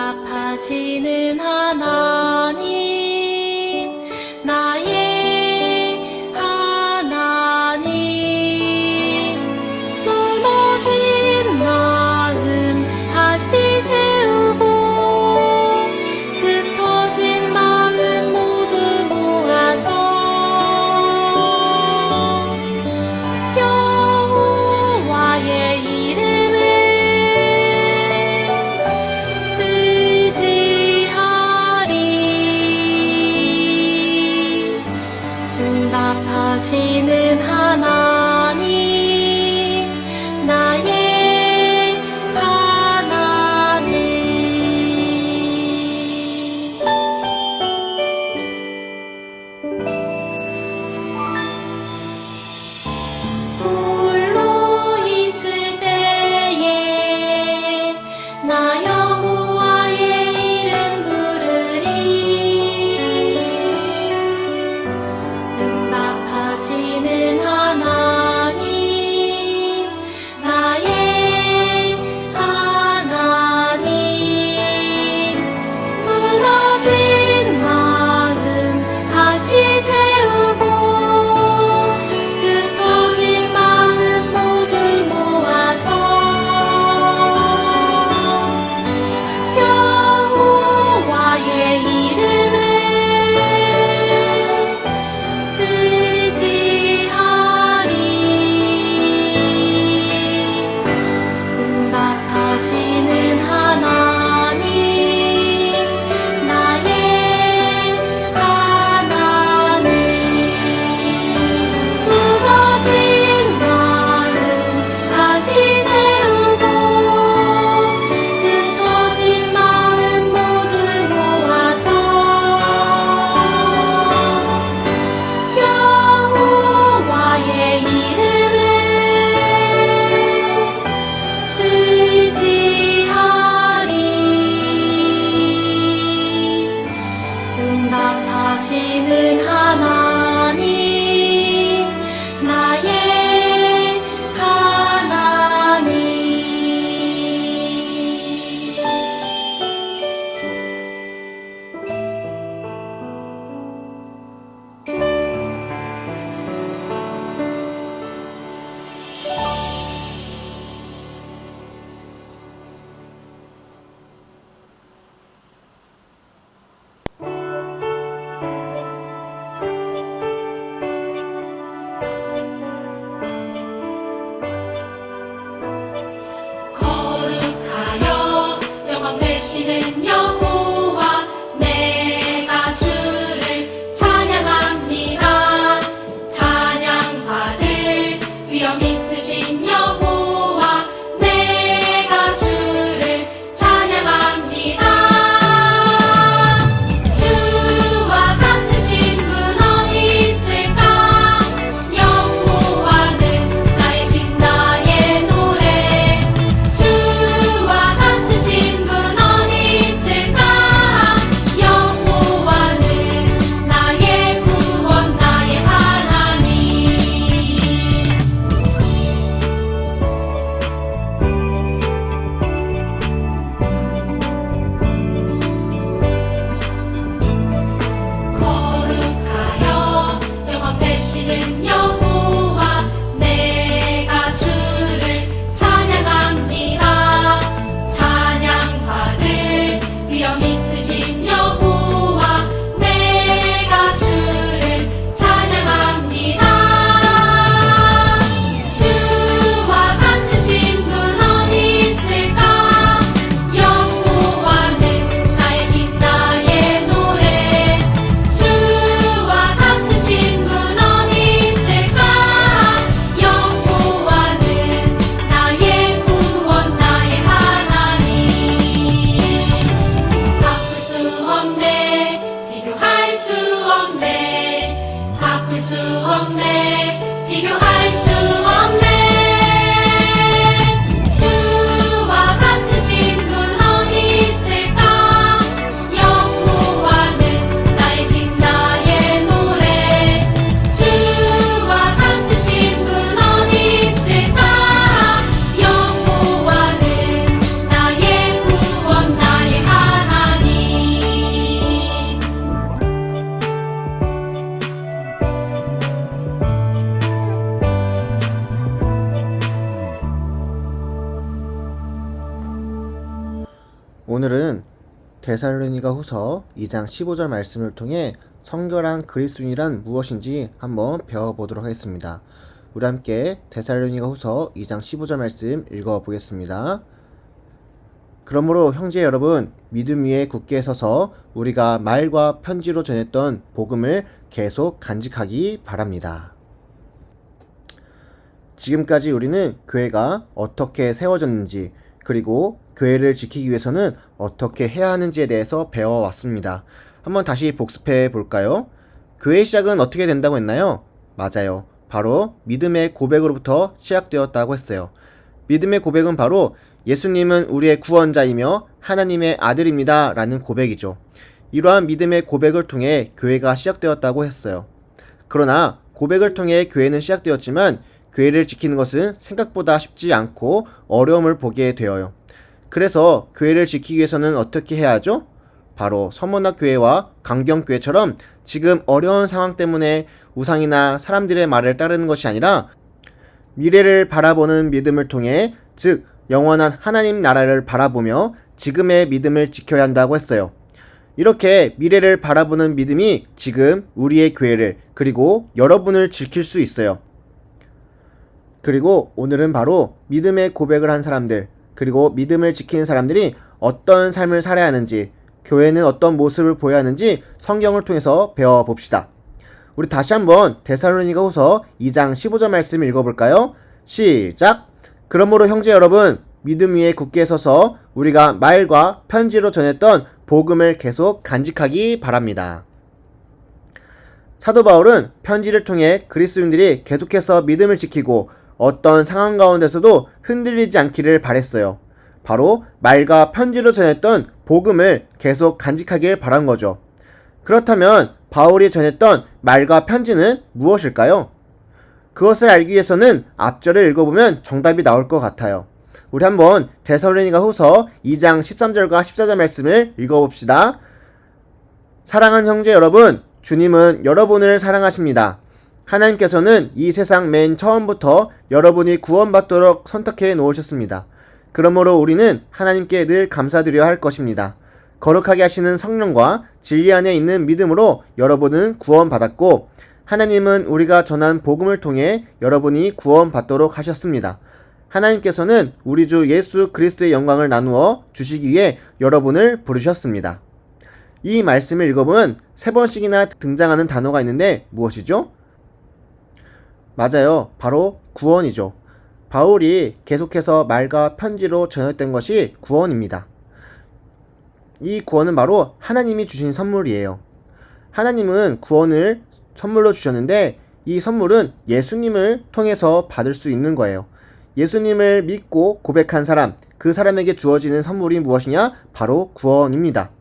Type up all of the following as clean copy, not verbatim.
응답하시는 하나님, 나의 하나님. 무너진 마음 다시 세우고 흩어진 마음 모두 모아서 여호와의 이름을 의지하리. 응답하시는 하나님, 나의 하나님. 홀로 있을 때에 나 여호와의 이름 부르리. 응답하시는 하나님, 나의 하나님. 무너진 마음 다시 세우고 흩어진 마음 모두 모아서 여호와의 이름을 의지하리. 응답하시는 하나님, 나의 하나님. 무너진 마음 다시 세우고 흩어진 마음 모두 모아서 여호와의 이름을 의지하리. 오늘은 데살로니가 후서 2장 15절 말씀을 통해 성결한 그리스도인이란 무엇인지 한번 배워보도록 하겠습니다. 우리 함께 데살로니가 후서 2장 15절 말씀 읽어보겠습니다. 그러므로 형제 여러분, 믿음 위에 굳게 서서 우리가 말과 편지로 전했던 복음을 계속 간직하기 바랍니다. 지금까지 우리는 교회가 어떻게 세워졌는지, 그리고 교회를 지키기 위해서는 어떻게 해야 하는지에 대해서 배워왔습니다. 한번 다시 복습해 볼까요? 교회의 시작은 어떻게 된다고 했나요? 맞아요. 바로 믿음의 고백으로부터 시작되었다고 했어요. 믿음의 고백은 바로 예수님은 우리의 구원자이며 하나님의 아들입니다 라는 고백이죠. 이러한 믿음의 고백을 통해 교회가 시작되었다고 했어요. 그러나 고백을 통해 교회는 시작되었지만 교회를 지키는 것은 생각보다 쉽지 않고 어려움을 보게 되어요. 그래서 교회를 지키기 위해서는 어떻게 해야 하죠? 바로 서문학 교회와 강경교회처럼 지금 어려운 상황 때문에 우상이나 사람들의 말을 따르는 것이 아니라 미래를 바라보는 믿음을 통해, 즉 영원한 하나님 나라를 바라보며 지금의 믿음을 지켜야 한다고 했어요. 이렇게 미래를 바라보는 믿음이 지금 우리의 교회를, 그리고 여러분을 지킬 수 있어요. 그리고 오늘은 바로 믿음의 고백을 한 사람들, 그리고 믿음을 지키는 사람들이 어떤 삶을 살아야 하는지, 교회는 어떤 모습을 보여야 하는지 성경을 통해서 배워봅시다. 우리 다시 한번 데살로니가 후서 2장 15절 말씀 읽어볼까요? 시작! 그러므로 형제 여러분, 믿음 위에 굳게 서서 우리가 말과 편지로 전했던 복음을 계속 간직하기 바랍니다. 사도 바울은 편지를 통해 그리스도인들이 계속해서 믿음을 지키고 어떤 상황 가운데서도 흔들리지 않기를 바랬어요. 바로 말과 편지로 전했던 복음을 계속 간직하길 바란 거죠. 그렇다면 바울이 전했던 말과 편지는 무엇일까요? 그것을 알기 위해서는 앞절을 읽어보면 정답이 나올 것 같아요. 우리 한번 데살로니가 후서 2장 13절과 14절 말씀을 읽어봅시다. 사랑하는 형제 여러분, 주님은 여러분을 사랑하십니다. 하나님께서는 이 세상 맨 처음부터 여러분이 구원받도록 선택해 놓으셨습니다. 그러므로 우리는 하나님께 늘 감사드려야 할 것입니다. 거룩하게 하시는 성령과 진리 안에 있는 믿음으로 여러분은 구원받았고, 하나님은 우리가 전한 복음을 통해 여러분이 구원받도록 하셨습니다. 하나님께서는 우리 주 예수 그리스도의 영광을 나누어 주시기 위해 여러분을 부르셨습니다. 이 말씀을 읽어보면 3번씩이나 등장하는 단어가 있는데 무엇이죠? 맞아요. 바로 구원이죠. 바울이 계속해서 말과 편지로 전했던 것이 구원입니다. 이 구원은 바로 하나님이 주신 선물이에요. 하나님은 구원을 선물로 주셨는데 이 선물은 예수님을 통해서 받을 수 있는 거예요. 예수님을 믿고 고백한 사람, 그 사람에게 주어지는 선물이 무엇이냐? 바로 구원입니다.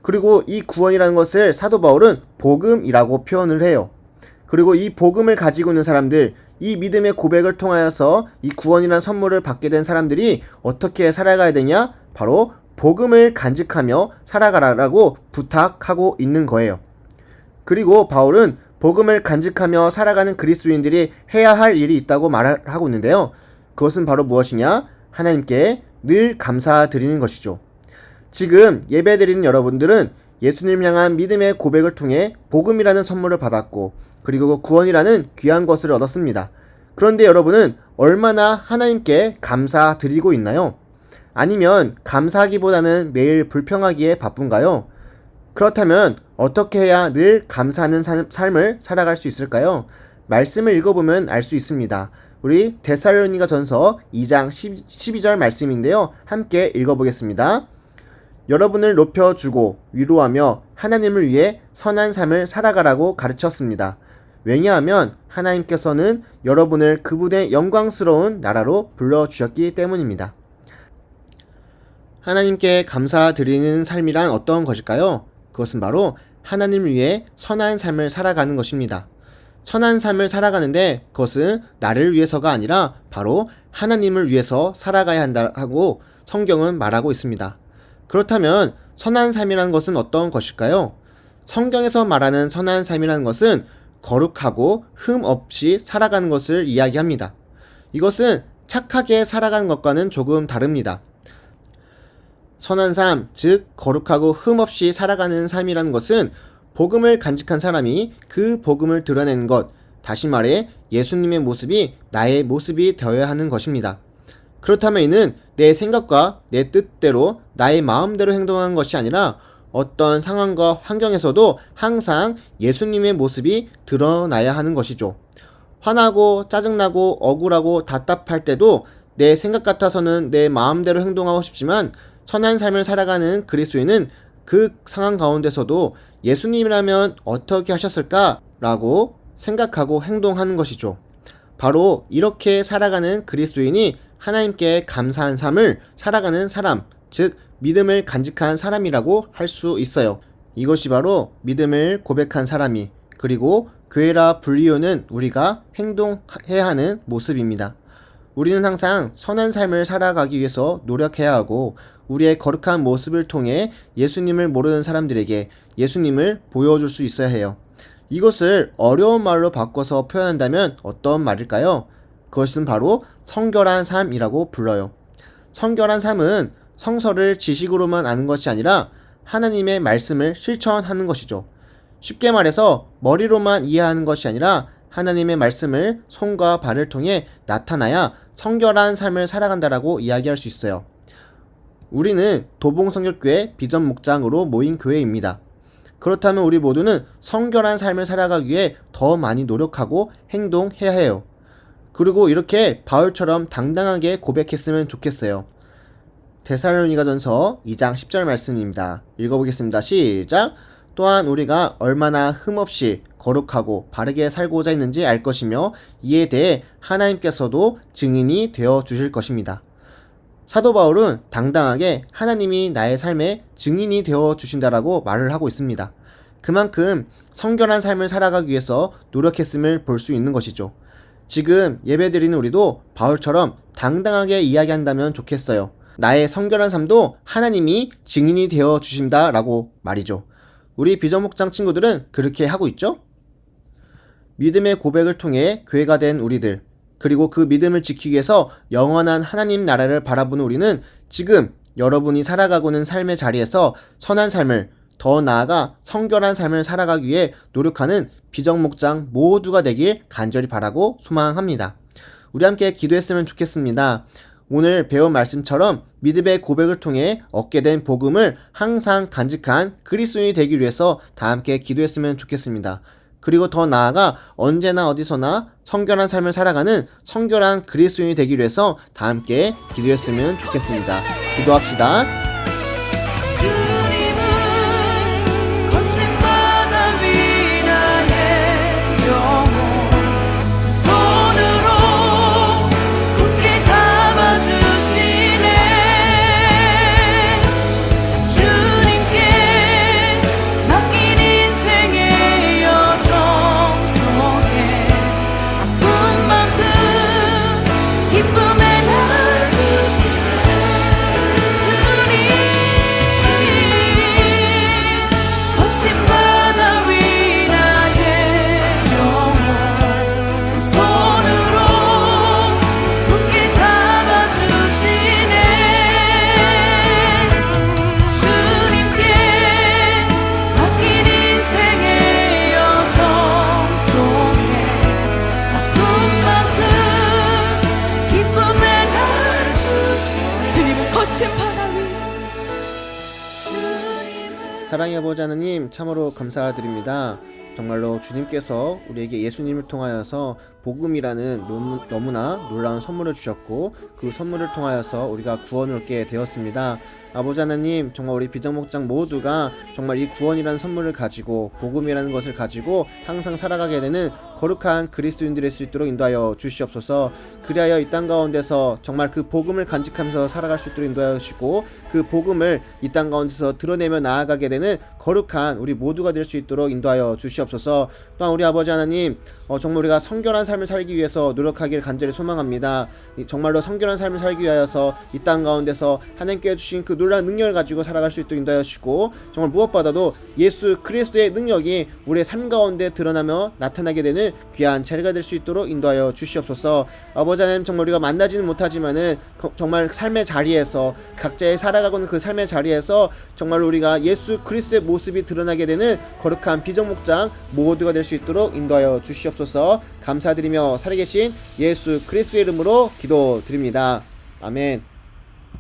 그리고 이 구원이라는 것을 사도 바울은 복음이라고 표현을 해요. 그리고 이 복음을 가지고 있는 사람들, 이 믿음의 고백을 통하여서 이 구원이라는 선물을 받게 된 사람들이 어떻게 살아가야 되냐? 바로 복음을 간직하며 살아가라고 부탁하고 있는 거예요. 그리고 바울은 복음을 간직하며 살아가는 그리스도인들이 해야 할 일이 있다고 말하고 있는데요. 그것은 바로 무엇이냐? 하나님께 늘 감사드리는 것이죠. 지금 예배드리는 여러분들은 예수님을 향한 믿음의 고백을 통해 복음이라는 선물을 받았고, 그리고 구원이라는 귀한 것을 얻었습니다. 그런데 여러분은 얼마나 하나님께 감사드리고 있나요? 아니면 감사하기보다는 매일 불평하기에 바쁜가요? 그렇다면 어떻게 해야 늘 감사하는 삶을 살아갈 수 있을까요? 말씀을 읽어보면 알 수 있습니다. 우리 데살로니가 전서 2장 12절 말씀인데요. 함께 읽어보겠습니다. 여러분을 높여주고 위로하며 하나님을 위해 선한 삶을 살아가라고 가르쳤습니다. 왜냐하면 하나님께서는 여러분을 그분의 영광스러운 나라로 불러주셨기 때문입니다. 하나님께 감사드리는 삶이란 어떤 것일까요? 그것은 바로 하나님을 위해 선한 삶을 살아가는 것입니다. 선한 삶을 살아가는데 그것은 나를 위해서가 아니라 바로 하나님을 위해서 살아가야 한다고 성경은 말하고 있습니다. 그렇다면 선한 삶이라는 것은 어떤 것일까요? 성경에서 말하는 선한 삶이라는 것은 거룩하고 흠 없이 살아가는 것을 이야기합니다. 이것은 착하게 살아가는 것과는 조금 다릅니다. 선한 삶, 즉 거룩하고 흠없이 살아가는 삶이라는 것은 복음을 간직한 사람이 그 복음을 드러내는 것, 다시 말해 예수님의 모습이 나의 모습이 되어야 하는 것입니다. 그렇다면 이는 내 생각과 내 뜻대로 나의 마음대로 행동하는 것이 아니라 어떤 상황과 환경에서도 항상 예수님의 모습이 드러나야 하는 것이죠. 화나고 짜증나고 억울하고 답답할 때도 내 생각 같아서는 내 마음대로 행동하고 싶지만 선한 삶을 살아가는 그리스도인은 그 상황 가운데서도 예수님이라면 어떻게 하셨을까라고 생각하고 행동하는 것이죠. 바로 이렇게 살아가는 그리스도인이 하나님께 감사한 삶을 살아가는 사람, 즉 믿음을 간직한 사람이라고 할 수 있어요. 이것이 바로 믿음을 고백한 사람이, 그리고 교회라 불리우는 우리가 행동해야 하는 모습입니다. 우리는 항상 선한 삶을 살아가기 위해서 노력해야 하고 우리의 거룩한 모습을 통해 예수님을 모르는 사람들에게 예수님을 보여줄 수 있어야 해요. 이것을 어려운 말로 바꿔서 표현한다면 어떤 말일까요? 그것은 바로 성결한 삶이라고 불러요. 성결한 삶은 성서를 지식으로만 아는 것이 아니라 하나님의 말씀을 실천하는 것이죠. 쉽게 말해서 머리로만 이해하는 것이 아니라 하나님의 말씀을 손과 발을 통해 나타나야 성결한 삶을 살아간다라고 이야기할 수 있어요. 우리는 도봉성결교회 비전 목장으로 모인 교회입니다. 그렇다면 우리 모두는 성결한 삶을 살아가기 위해 더 많이 노력하고 행동해야 해요. 그리고 이렇게 바울처럼 당당하게 고백했으면 좋겠어요. 데살로니가전서 2장 10절 말씀입니다. 읽어보겠습니다. 시작! 또한 우리가 얼마나 흠없이 거룩하고 바르게 살고자 했는지 알 것이며 이에 대해 하나님께서도 증인이 되어 주실 것입니다. 사도 바울은 당당하게 하나님이 나의 삶에 증인이 되어 주신다라고 말을 하고 있습니다. 그만큼 성결한 삶을 살아가기 위해서 노력했음을 볼 수 있는 것이죠. 지금 예배드리는 우리도 바울처럼 당당하게 이야기한다면 좋겠어요. 나의 성결한 삶도 하나님이 증인이 되어 주신다라고 말이죠. 우리 비전목장 친구들은 그렇게 하고 있죠? 믿음의 고백을 통해 교회가 된 우리들, 그리고 그 믿음을 지키기 위해서 영원한 하나님 나라를 바라보는 우리는 지금 여러분이 살아가고 있는 삶의 자리에서 선한 삶을, 더 나아가 성결한 삶을 살아가기 위해 노력하는 비전목장 모두가 되길 간절히 바라고 소망합니다. 우리 함께 기도했으면 좋겠습니다. 오늘 배운 말씀처럼 믿음의 고백을 통해 얻게 된 복음을 항상 간직한 그리스도인이 되기 위해서 다 함께 기도했으면 좋겠습니다. 그리고 더 나아가 언제나 어디서나 성결한 삶을 살아가는 성결한 그리스도인이 되기 위해서 다 함께 기도했으면 좋겠습니다. 기도합시다. 주님은 거친 바다 위 나의 영혼 두 손으로 굳게 잡아주시네. 주님께 맡긴 인생의 여정 속에 아픈 만큼 기쁨의 날 주시네. 거친 바다 위 나의 영혼 두 손으로 굳게 잡아주시네. 주님께 맡긴 인생의 여정 속에 아픈 만큼 기쁨의 날 주시네. 주님은 거친 바다 위 사랑의 아버지 하나님, 참으로 감사드립니다. 정말로 주님께서 우리에게 예수님을 통하여서 복음이라는 너무나 놀라운 선물을 주셨고 그 선물을 통하여서 우리가 구원을 얻게 되었습니다. 아버지 하나님, 정말 우리 비전목장 모두가 정말 이 구원이라는 선물을 가지고 복음이라는 것을 가지고 항상 살아가게 되는 거룩한 그리스도인들이 될 수 있도록 인도하여 주시옵소서. 그리하여 이 땅 가운데서 정말 그 복음을 간직하면서 살아갈 수 있도록 인도하여 주시고 그 복음을 이 땅 가운데서 드러내며 나아가게 되는 거룩한 우리 모두가 될 수 있도록 인도하여 주시옵소서. 또한 우리 아버지 하나님, 정말 우리가 성결한 삶을 살기 위해서 노력하길 간절히 소망합니다. 정말로 성결한 삶을 살기 위하여서 이 땅 가운데서 하나님께 주신 그 놀라운 능력을 가지고 살아갈 수 있도록 인도하여 주시고, 정말 무엇보다도 예수 그리스도의 능력이 우리의 삶 가운데 드러나며 나타나게 되는 귀한 자리가 될 수 있도록 인도하여 주시옵소서. 아버지 하나님, 정말 우리가 만나지는 못하지만은 정말 삶의 자리에서, 각자의 살아가고는 그 삶의 자리에서 정말 우리가 예수 그리스도의 모습이 드러나게 되는 거룩한 비전목장 모두가 될 수 있도록 인도하여 주시옵소서. 감사드리며 살아계신 예수 그리스도의 이름으로 기도드립니다. 아멘.